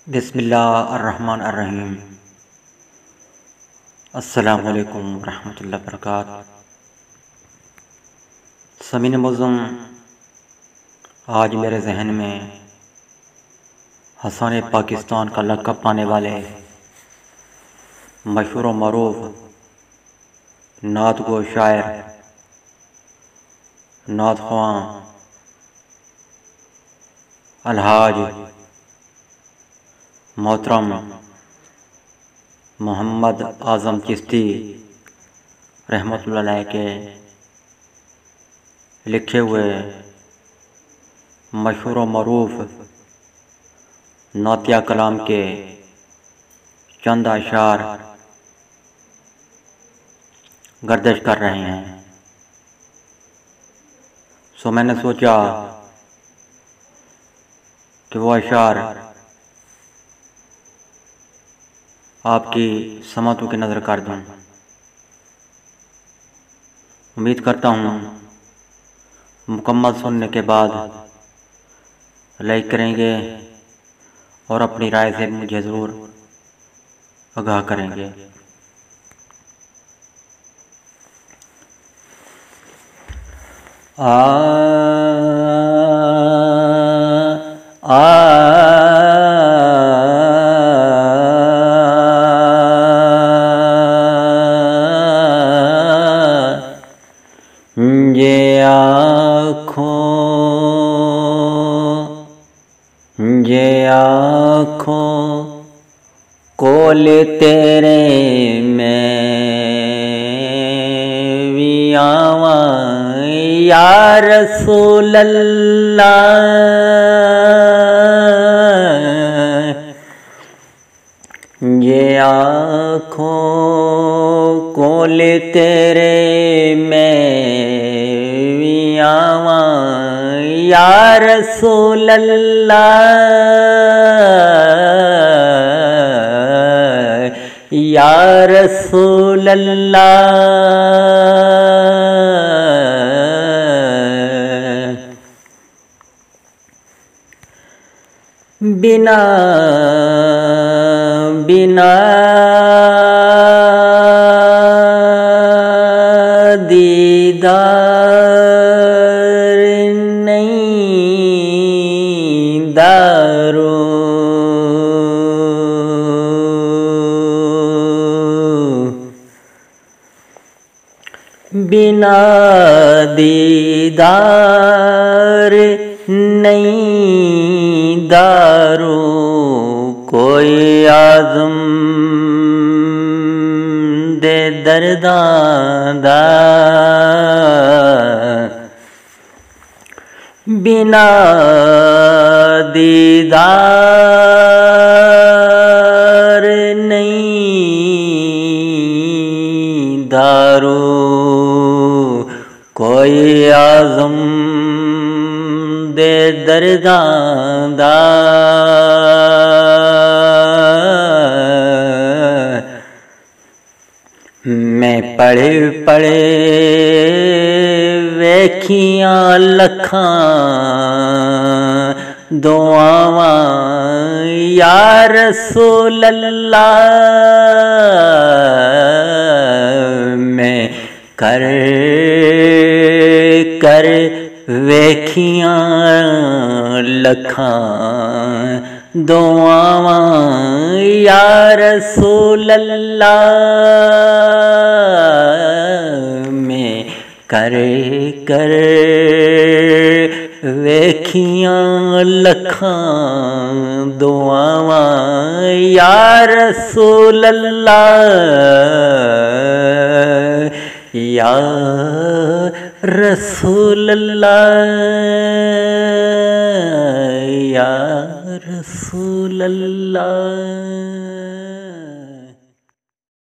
बिस्मिल्लाहिर्रहमानिर्रहीम। अस्सलामु अलैकुम रहमतुल्लाहि व बरकातुहू। समीन मुअज़्ज़म, आज मेरे जहन में हसन पाकिस्तान का लक़ब पाने वाले मशहूर व मरूफ़ नात गो शायर, नात ख़्वां अलहाज मोहतरम मोहम्मद आज़म चिश्ती रहमतुल्लाह अलैह के लिखे हुए मशहूर व मरूफ़ नातिया कलाम के चंद अशार गर्दिश कर रहे हैं। सो मैंने सोचा कि वो अशार आपकी समतों की नज़र कर दूं। उम्मीद करता हूँ मुकम्मल सुनने के बाद लाइक करेंगे और अपनी राय से मुझे ज़रूर आगाह करेंगे। ये आँखों कोल तेरे में भी आवा या रसूल अल्लाह। ये आँखों कोल तेरे में भी आवा या रसूल अल्लाह, या रसूल अल्लाह। बिना बिना दीदार नहीं दारो, बिना दीदार नहीं दारो कोई आज़म दे दर्दां, बिना दीदार नहीं दारो कोई आज़म दे दर्दां। मैं पढ़े पढ़े वेखियां लखां दुआवां या रसूल अल्लाह। मैं कर कर वेखियां लखां दुआवां या रसूल अल्लाह। मैं कर कर वेखियां लखां दुआवां या रसूल अल्लाह, या रसूल अल्लाह, या रसूल अल्लाह।